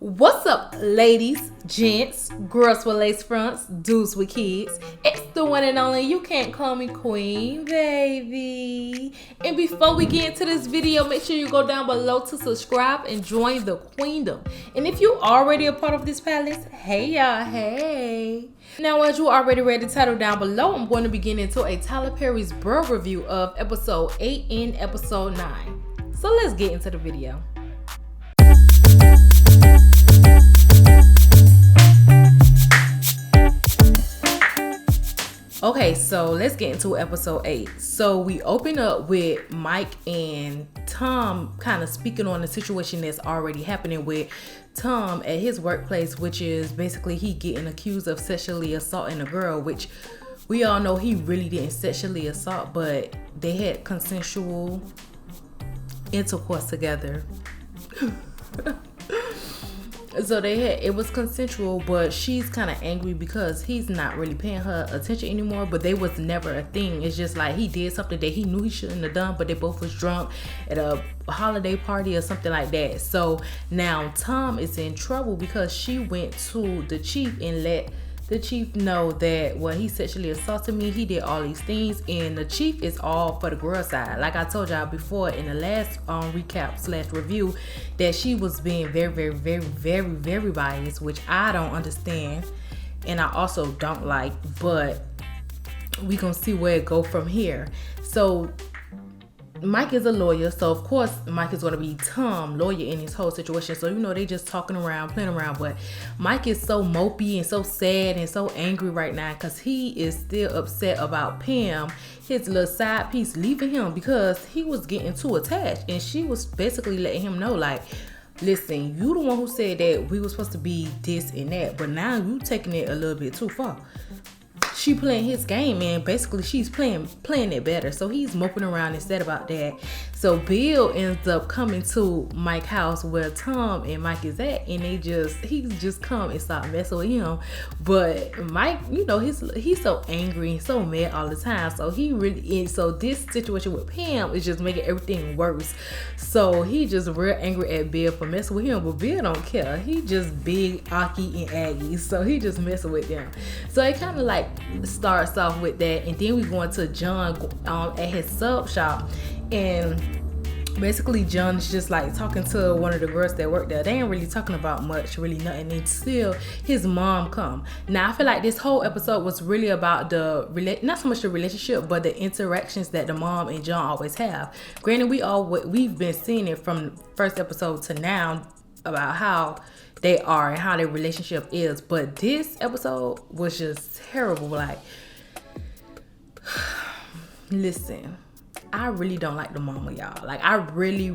What's up, ladies, gents, girls with lace fronts, dudes with kids? It's the one and only, you can't call me queen, baby. And before we get into this video, make sure you go down below to subscribe and join the queendom. And if you already a part of this palace, hey y'all, hey. Now, as you already read the title down below, I'm going to be getting into a Tyler Perry's Bro review of episode 8 and episode 9. So let's get into the video. Okay, so let's get into episode 8. So we open up with Mike and Tom kind of speaking on the situation that's already happening with Tom at his workplace, which is basically he getting accused of sexually assaulting a girl, which we all know he really didn't sexually assault, but they had consensual intercourse together. So it was consensual, but she's kind of angry because he's not really paying her attention anymore, but they was never a thing. It's just like he did something that he knew he shouldn't have done, but they both was drunk at a holiday party or something like that. So now Tom is in trouble because she went to the chief and let the chief know that when he sexually assaulted me, he did all these things, and the chief is all for the girl side. Like I told y'all before in the last recap / review, that she was being very biased, which I don't understand, and I also don't like, but we gonna see where it go from here. So Mike is a lawyer, so of course Mike is going to be Tom's lawyer in this whole situation. So they just talking around, playing around, but Mike is so mopey and so sad and so angry right now because he is still upset about Pam, his little side piece, leaving him because he was getting too attached, and she was basically letting him know, like, listen, you the one who said that we were supposed to be this and that, but now you taking it a little bit too far. She playing his game, and basically she's playing it better. So he's moping around instead about that. So Bill ends up coming to Mike's house where Tom and Mike is at, and he just come and start messing with him. But Mike, he's so angry and so mad all the time. So so this situation with Pam is just making everything worse. So he just real angry at Bill for messing with him, but Bill don't care. He just big Aki and Aggie, so he just messing with them. So it kind of like starts off with that, and then we go into John at his sub shop, and basically John is just like talking to one of the girls that work there. They ain't really talking about much, really nothing, until his mom come. Now I feel like this whole episode was really about not so much the relationship, but the interactions that the mom and John always have. Granted, we've been seeing it from the first episode to now about how they are and how their relationship is, but this episode was just terrible. Like, listen, I really don't like the mama, y'all. Like, I really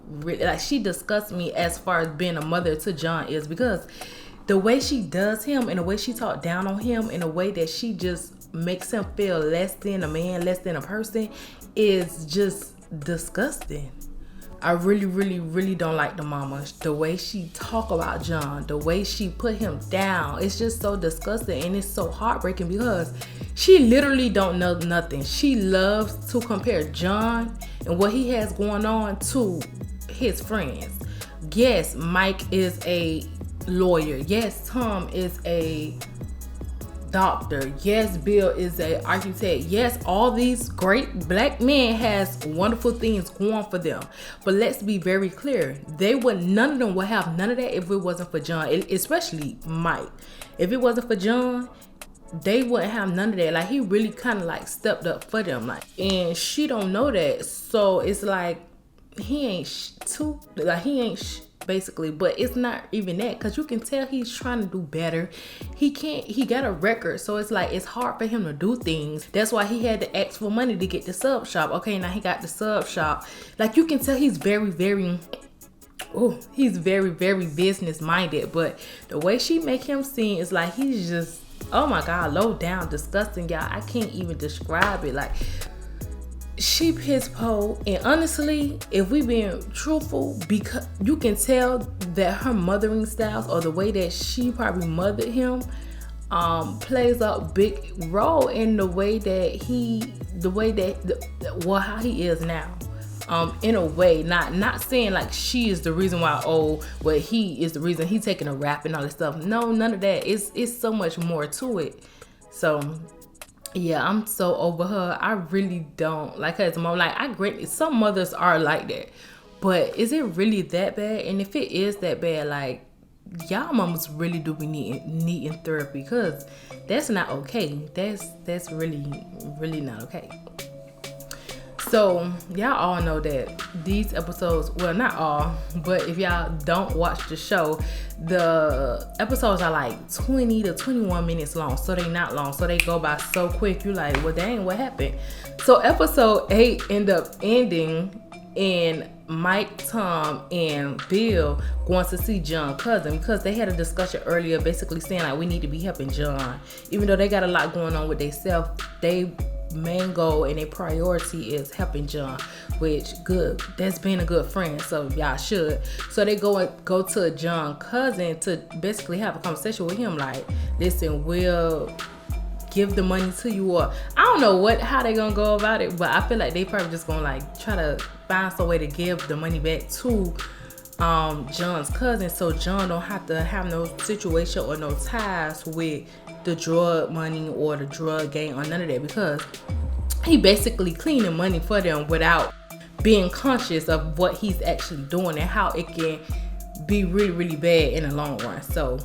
like, she disgusts me as far as being a mother to John is, because the way she does him and the way she talk down on him and the way that she just makes him feel less than a man, less than a person, is just disgusting. I really don't like the mama. The way she talk about John, the way she put him down, it's just so disgusting, and it's so heartbreaking because she literally don't know nothing. She loves to compare John and what he has going on to his friends. Yes, Mike is a lawyer. Yes, Tom is a doctor. Yes, Bill is an architect. Yes, all these great black men has wonderful things going for them. But let's be very clear. None of them would have none of that if it wasn't for John, especially Mike. If it wasn't for John, they wouldn't have none of that. Like, he really kind of like stepped up for them. Like, and she don't know that. So it's like he ain't basically, but it's not even that, because you can tell he's trying to do better. He got a record, so it's like it's hard for him to do things. That's why he had to ask for money to get the sub shop. Okay, now he got the sub shop. Like, you can tell he's very business minded, but the way she make him seem is like he's just, oh my god, low down, disgusting, y'all. I can't even describe it. Like, she piss pole, and honestly, if we being truthful, because you can tell that her mothering styles, or the way that she probably mothered him, plays a big role in how he is now. in a way, not saying like she is the reason why, well, he is the reason he's taking a rap and all this stuff. No, none of that. It's so much more to it. So yeah, I'm so over her. I really don't like her as a mom. Like, I agree, some mothers are like that, but is it really that bad? And if it is that bad, like, y'all mamas really do be needing therapy, because that's not okay. That's really not okay. So y'all all know that these episodes, well, not all, but if y'all don't watch the show, the episodes are like 20 to 21 minutes long, so they not long, so they go by so quick. You like, well, dang, what happened? So episode 8 end up ending in Mike, Tom, and Bill going to see John's cousin, because they had a discussion earlier basically saying like, we need to be helping John, even though they got a lot going on with themselves. They main goal and their priority is helping John, which good. That's being a good friend, so y'all should. So they go to John's cousin to basically have a conversation with him like, listen, we'll give the money to you, or I don't know how they gonna go about it, but I feel like they probably just gonna like try to find some way to give the money back to John's cousin, so John don't have to have no situation or no ties with the drug money or the drug gang or none of that, because he basically cleaning money for them without being conscious of what he's actually doing and how it can be really, really bad in the long run. So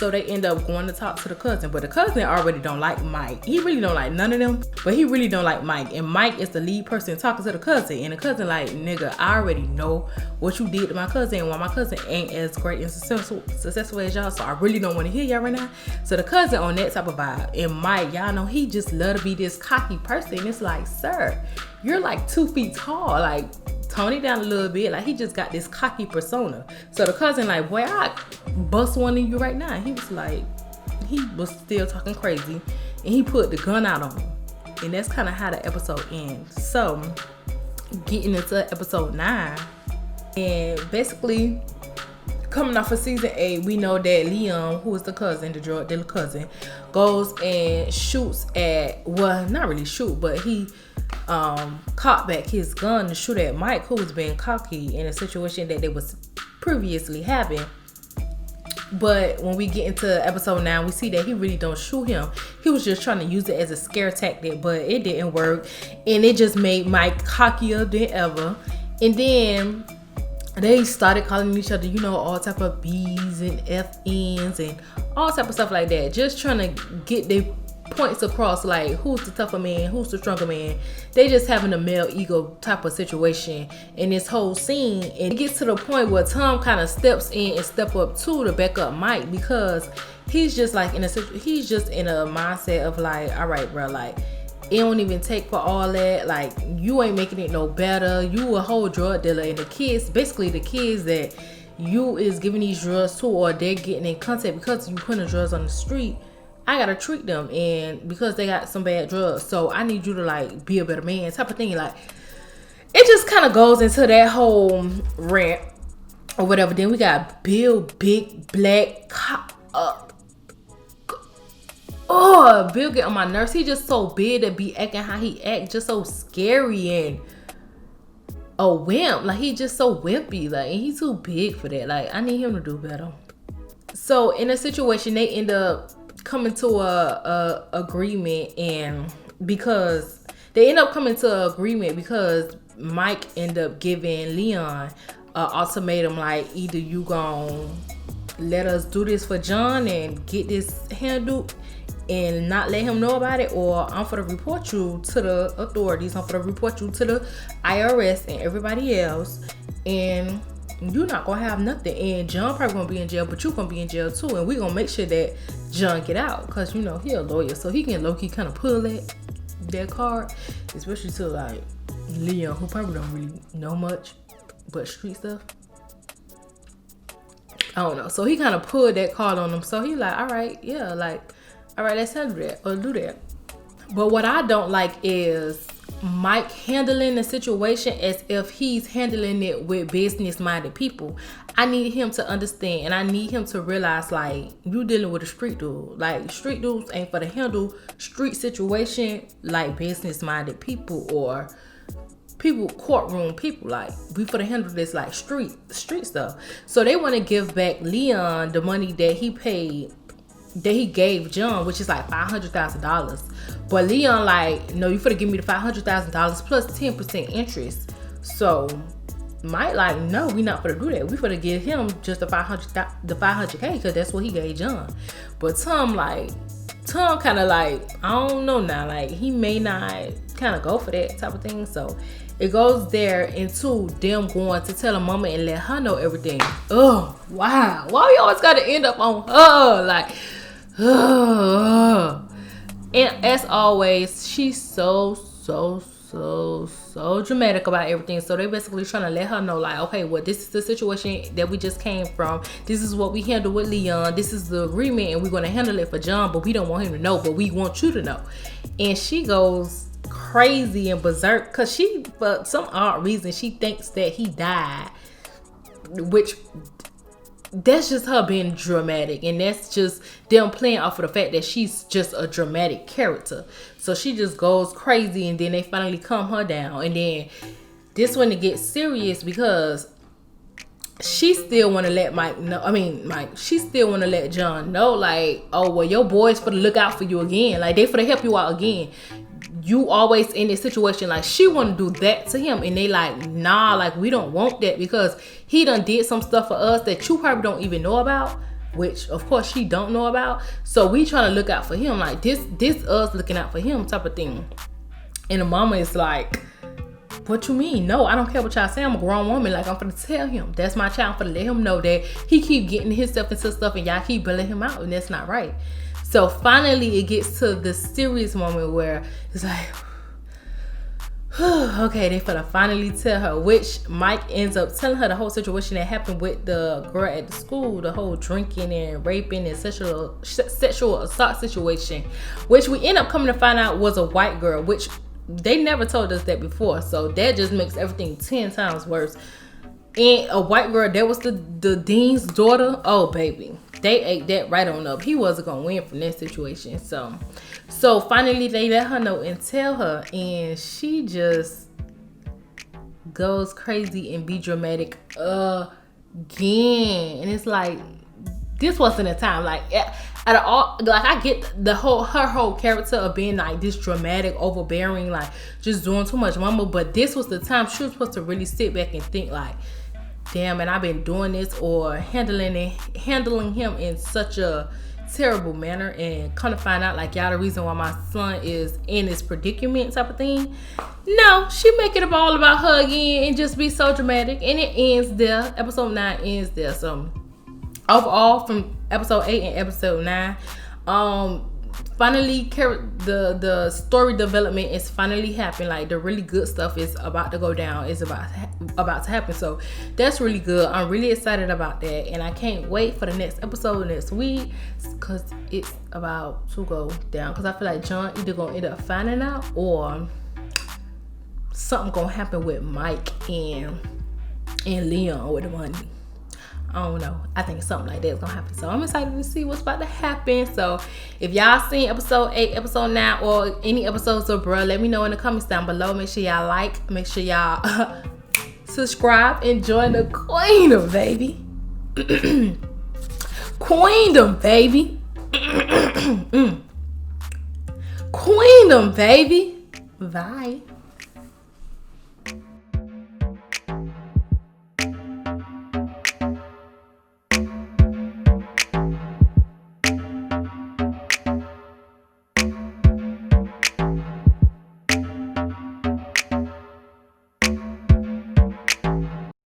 they end up going to talk to the cousin, but the cousin already don't like Mike. He really don't like none of them, but he really don't like Mike. And Mike is the lead person talking to the cousin, and the cousin like, nigga, I already know what you did to my cousin and why my cousin ain't as great and successful as y'all, so I really don't want to hear y'all right now. So the cousin on that type of vibe, and Mike, y'all know he just love to be this cocky person. It's like, sir, you're like 2 feet tall, like tone it down a little bit. Like, he just got this cocky persona. So the cousin like, boy, I bust one of you right now. He was like, he was still talking crazy, and he put the gun out on him. And that's kind of how the episode ends. So getting into episode 9, and basically coming off of season 8, we know that Leon, who is the cousin, the drug dealer cousin, goes and shoots at, well, not really shoot, but he caught back his gun to shoot at Mike, who was being cocky in a situation that they was previously having. But when we get into episode 9, we see that he really don't shoot him. He was just trying to use it as a scare tactic, but it didn't work, and it just made Mike cockier than ever. And then they started calling each other, all type of B's and FNs and all type of stuff like that, just trying to get their points across, like, who's the tougher man, who's the stronger man. They just having a male ego type of situation in this whole scene. And it gets to the point where Tom kind of steps in and step up too to back up Mike, because he's just like he's just in a mindset of like, all right, bro, like, it don't even take for all that. Like, you ain't making it no better. You a whole drug dealer, and the kids that you is giving these drugs to, or they're getting in contact because you putting the drugs on the street, I gotta treat them, and because they got some bad drugs, so I need you to like be a better man type of thing. Like, it just kind of goes into that whole rant or whatever. Then we got Bill, big black cop up. Oh, Bill get on my nerves. He just so big to be acting how he act, just so scary and a wimp. Like, he just so wimpy. Like, and he's too big for that. Like, I need him to do better. So in a situation, they end up coming to a agreement, and because they end up coming to an agreement because Mike end up giving Leon an ultimatum, like, either you gonna let us do this for John and get this handled and not let him know about it, or I'm gonna report you to the authorities. I'm gonna report you to the IRS and everybody else, and you're not gonna have nothing. And John probably gonna be in jail, but you gonna be in jail too, and we gonna make sure that John get out, because he a lawyer, so he can low-key kind of pull that card, especially to like Leon, who probably don't really know much but street stuff. I don't know. So he kind of pulled that card on him. So he like, all right, yeah, like, all right, let's handle that or do that. But what I don't like is Mike handling the situation as if he's handling it with business-minded people. I need him to understand, and I need him to realize, like, you dealing with a street dude. Like, street dudes ain't for to handle street situation like business-minded people or courtroom people, like, we for to handle this like street stuff. So they want to give back Leon the money that he gave John, which is like $500,000. But Leon like, no, you finna give me the $500,000 plus 10% interest. So Mike like, no, we not finna do that. We finna give him just the $500K because that's what he gave John. But Tom kind of like, I don't know now, like he may not kind of go for that type of thing. So it goes there into them going to tell her mama and let her know everything. Oh wow, why we always gotta end up on her? Like, and as always, she's so dramatic about everything. So they basically trying to let her know, like, okay, well, this is the situation that we just came from. This is what we handle with Leon. This is the agreement, and we're going to handle it for John, but we don't want him to know, but we want you to know. And she goes crazy and berserk because she, for some odd reason, she thinks that he died, which that's just her being dramatic, and that's just them playing off of the fact that she's just a dramatic character. So she just goes crazy, and then they finally calm her down. And then this one, it gets serious because she still want to let she still want to let John know, like, oh, well, your boys for to look out for you again. Like, they for to help you out again. You always in this situation. Like, she want to do that to him, and they like, nah, like, we don't want that because he done did some stuff for us that you probably don't even know about, which of course she don't know about. So we trying to look out for him, like this us looking out for him type of thing. And the mama is like, what you mean? No, I don't care what y'all say. I'm a grown woman. Like, I'm gonna tell him that's my child. I'm gonna let him know that he keep getting himself into stuff and y'all keep bailing him out, and that's not right. So finally it gets to the serious moment where it's like, okay, they finna finally tell her, which Mike ends up telling her the whole situation that happened with the girl at the school, the whole drinking and raping and sexual assault situation, which we end up coming to find out was a white girl, which they never told us that before. So that just makes everything 10 times worse. And a white girl, that was the dean's daughter. Oh baby, they ate that right on up. He wasn't gonna win from that situation. So finally they let her know and tell her, and she just goes crazy and be dramatic again. And it's like, this wasn't a time, like, out of all, like, I get her whole character of being like this dramatic, overbearing, like just doing too much mama, but this was the time she was supposed to really sit back and think like, damn, and I've been doing this or handling him in such a terrible manner, and kind of find out like, y'all the reason why my son is in this predicament type of thing. No, she make it all about her again and just be so dramatic, and it ends there. Episode 9 ends there. So overall, from episode 8 and episode 9, finally the story development is finally happening. Like, the really good stuff is about to go down. It's about to happen. So that's really good. I'm really excited about that, and I can't wait for the next episode next week because it's about to go down. Because I feel like John either gonna end up finding out or something gonna happen with Mike and Leon with the money. I don't know. I think something like that is gonna happen. So I'm excited to see what's about to happen. So if y'all seen episode 8, episode 9, or any episodes of Bruh, let me know in the comments down below. Make sure y'all like, make sure y'all subscribe, and join the Queendom, baby. Queendom, baby. Queendom, baby. Bye.